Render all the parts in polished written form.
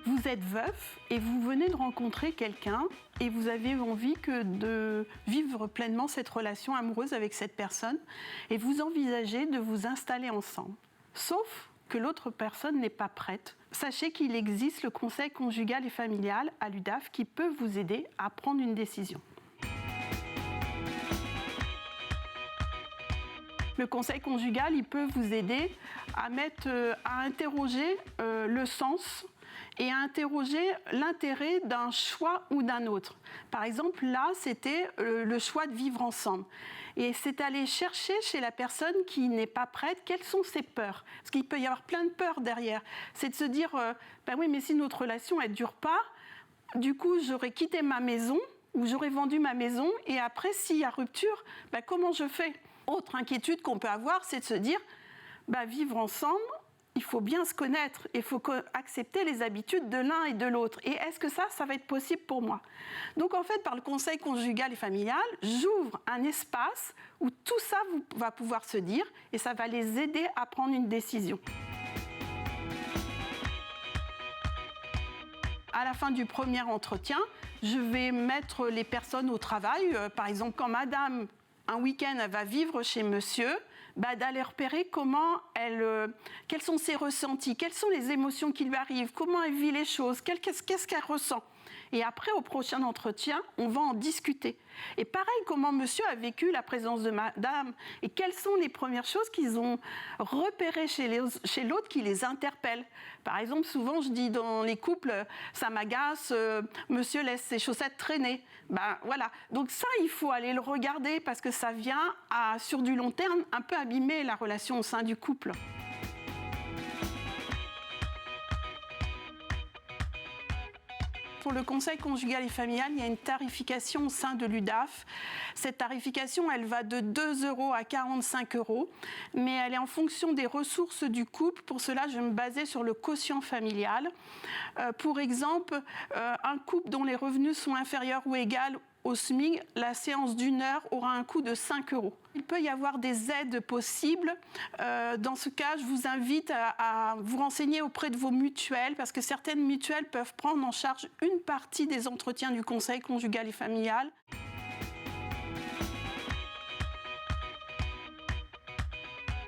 Vous êtes veuf et vous venez de rencontrer quelqu'un et vous avez envie de vivre pleinement cette relation amoureuse avec cette personne et vous envisagez de vous installer ensemble. Sauf que l'autre personne n'est pas prête. Sachez qu'il existe le conseil conjugal et familial à l'UDAF qui peut vous aider à prendre une décision. Le conseil conjugal, il peut vous aider à interroger le sens et à interroger l'intérêt d'un choix ou d'un autre. Par exemple, là, c'était le choix de vivre ensemble. Et c'est aller chercher chez la personne qui n'est pas prête, quelles sont ses peurs. Parce qu'il peut y avoir plein de peurs derrière. C'est de se dire, ben oui, mais si notre relation, elle ne dure pas, du coup, j'aurais quitté ma maison ou j'aurais vendu ma maison. Et après, s'il y a rupture, ben comment je fais ? Autre inquiétude qu'on peut avoir, c'est de se dire, ben, vivre ensemble, il faut bien se connaître, il faut accepter les habitudes de l'un et de l'autre. Et est-ce que ça va être possible pour moi ? Donc en fait, par le conseil conjugal et familial, j'ouvre un espace où tout ça va pouvoir se dire et ça va les aider à prendre une décision. À la fin du premier entretien, je vais mettre les personnes au travail. Par exemple, quand madame, un week-end, elle va vivre chez monsieur, d'aller repérer quels sont ses ressentis, quelles sont les émotions qui lui arrivent, comment elle vit les choses, qu'est-ce qu'elle ressent. Et après, au prochain entretien, on va en discuter. Et pareil, comment monsieur a vécu la présence de madame et quelles sont les premières choses qu'ils ont repérées chez l'autre qui les interpellent. Par exemple, souvent, je dis dans les couples, ça m'agace, monsieur laisse ses chaussettes traîner. Voilà. Donc ça, il faut aller le regarder parce que ça vient, sur du long terme, un peu abîmer la relation au sein du couple. Pour le conseil conjugal et familial, il y a une tarification au sein de l'UDAF. Cette tarification, elle va de 2 € à 45 €, mais elle est en fonction des ressources du couple. Pour cela, je vais me baser sur le quotient familial. Pour exemple, un couple dont les revenus sont inférieurs ou égaux au SMIC, la séance d'1 heure aura un coût de 5 €. Il peut y avoir des aides possibles. Dans ce cas, je vous invite à vous renseigner auprès de vos mutuelles parce que certaines mutuelles peuvent prendre en charge une partie des entretiens du conseil conjugal et familial.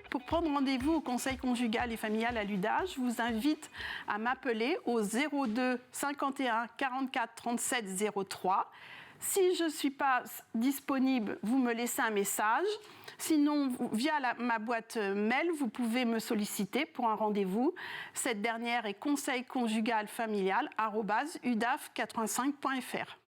Pour prendre rendez-vous au conseil conjugal et familial à l'UDAF, je vous invite à m'appeler au 02 51 44 37 03. Si je ne suis pas disponible, vous me laissez un message. Sinon, via ma boîte mail, vous pouvez me solliciter pour un rendez-vous. Cette dernière est conseilconjugalfamilial@udaf85.fr.